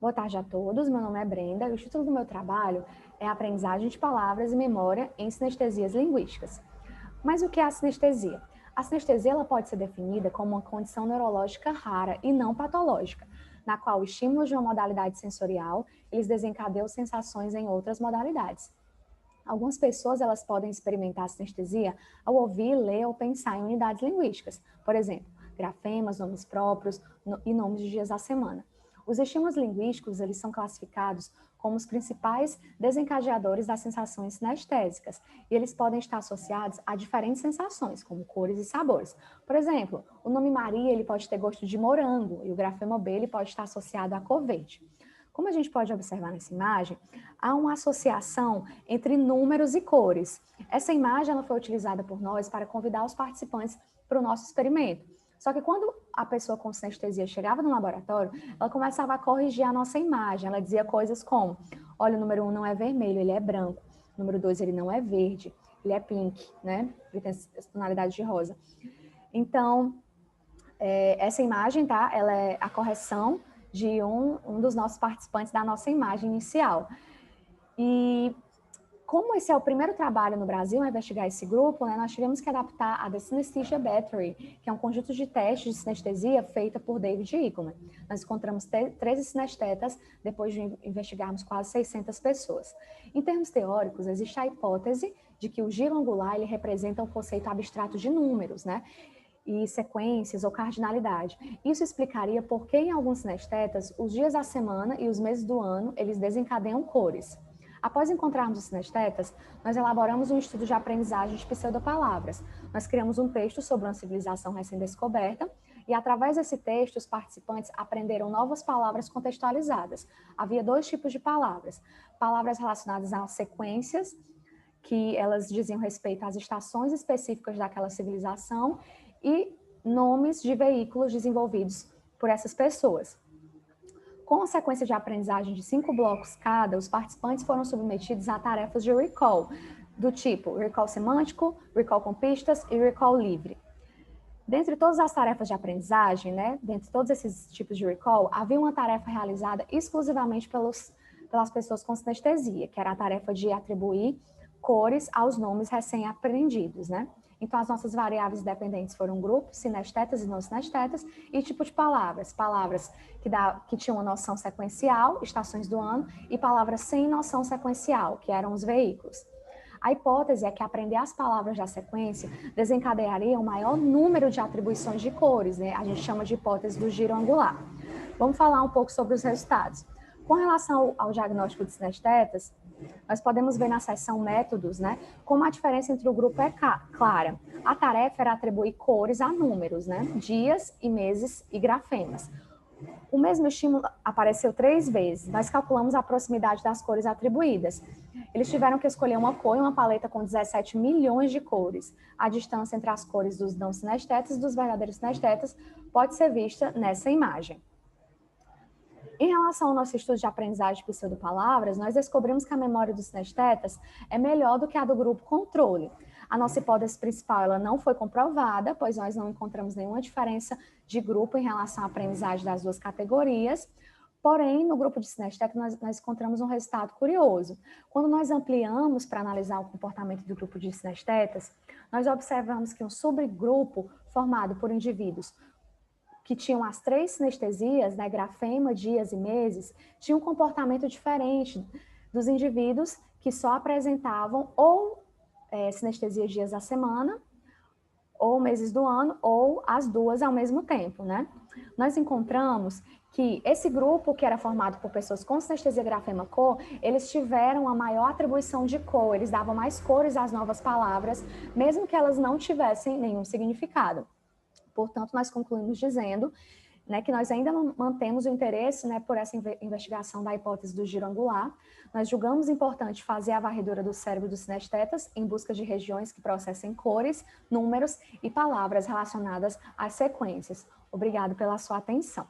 Boa tarde a todos, meu nome é Brenda e o título do meu trabalho é Aprendizagem de Palavras e Memória em Sinestesias Linguísticas. Mas o que é a sinestesia? A sinestesia ela pode ser definida como uma condição neurológica rara e não patológica, na qual estímulos de uma modalidade sensorial eles desencadeiam sensações em outras modalidades. Algumas pessoas elas podem experimentar a sinestesia ao ouvir, ler ou pensar em unidades linguísticas, por exemplo, grafemas, nomes próprios e nomes de dias da semana. Os estímulos linguísticos eles são classificados como os principais desencadeadores das sensações sinestésicas e eles podem estar associados a diferentes sensações, como cores e sabores. Por exemplo, o nome Maria ele pode ter gosto de morango e o grafema B ele pode estar associado à cor verde. Como a gente pode observar nessa imagem, há uma associação entre números e cores. Essa imagem ela foi utilizada por nós para convidar os participantes para o nosso experimento. Só que quando a pessoa com sinestesia chegava no laboratório, ela começava a corrigir a nossa imagem. Ela dizia coisas como, olha, o número 1 não é vermelho, ele é branco. O número 2, ele não é verde, ele é pink, né? Ele tem tonalidade de rosa. Então, essa imagem, tá? Ela é a correção de um dos nossos participantes da nossa imagem inicial. E como esse é o primeiro trabalho no Brasil a investigar esse grupo, né, nós tivemos que adaptar a The Synesthesia Battery, que é um conjunto de testes de sinestesia feita por David Eagleman. Nós encontramos 13 sinestetas depois de investigarmos quase 600 pessoas. Em termos teóricos, existe a hipótese de que o giro angular ele representa um conceito abstrato de números, né? E sequências ou cardinalidade. Isso explicaria por que em alguns sinestetas os dias da semana e os meses do ano eles desencadeiam cores. Após encontrarmos os sinestetas, nós elaboramos um estudo de aprendizagem de pseudopalavras. Nós criamos um texto sobre uma civilização recém-descoberta e, através desse texto, os participantes aprenderam novas palavras contextualizadas. Havia dois tipos de palavras. Palavras relacionadas a sequências, que elas diziam respeito às estações específicas daquela civilização, e nomes de veículos desenvolvidos por essas pessoas. Com a sequência de aprendizagem de 5 blocos cada, os participantes foram submetidos a tarefas de recall, do tipo recall semântico, recall com pistas e recall livre. Dentre todas as tarefas de aprendizagem, né, dentre todos esses tipos de recall, havia uma tarefa realizada exclusivamente pelas pessoas com sinestesia, que era a tarefa de atribuir cores aos nomes recém-aprendidos, né? Então, as nossas variáveis dependentes foram grupos, sinestetas e não sinestetas, e tipo de palavras. Palavras que tinham uma noção sequencial, estações do ano, e palavras sem noção sequencial, que eram os veículos. A hipótese é que aprender as palavras da sequência desencadearia um maior número de atribuições de cores, né? A gente chama de hipótese do giro angular. Vamos falar um pouco sobre os resultados. Com relação ao diagnóstico de sinestetas, nós podemos ver na seção métodos, né, como a diferença entre o grupo é clara. A tarefa era atribuir cores a números, né, dias e meses e grafemas. O mesmo estímulo apareceu 3 vezes. Nós calculamos a proximidade das cores atribuídas. Eles tiveram que escolher uma cor em uma paleta com 17 milhões de cores. A distância entre as cores dos não sinestetas e dos verdadeiros sinestetas pode ser vista nessa imagem. Em relação ao nosso estudo de aprendizagem de pseudopalavras, nós descobrimos que a memória dos sinestetas é melhor do que a do grupo controle. A nossa hipótese principal ela não foi comprovada, pois nós não encontramos nenhuma diferença de grupo em relação à aprendizagem das duas categorias. Porém, no grupo de sinestetas, nós encontramos um resultado curioso. Quando nós ampliamos para analisar o comportamento do grupo de sinestetas, nós observamos que um subgrupo formado por indivíduos que tinham as 3 sinestesias, né, grafema, dias e meses, tinham um comportamento diferente dos indivíduos que só apresentavam ou sinestesia dias da semana, ou meses do ano, ou as duas ao mesmo tempo, né? Nós encontramos que esse grupo, que era formado por pessoas com sinestesia grafema cor, eles tiveram a maior atribuição de cor, eles davam mais cores às novas palavras, mesmo que elas não tivessem nenhum significado. Portanto, nós concluímos dizendo, né, que nós ainda mantemos o interesse, né, por essa investigação da hipótese do giro angular. Nós julgamos importante fazer a varredura do cérebro dos sinestetas em busca de regiões que processem cores, números e palavras relacionadas às sequências. Obrigado pela sua atenção.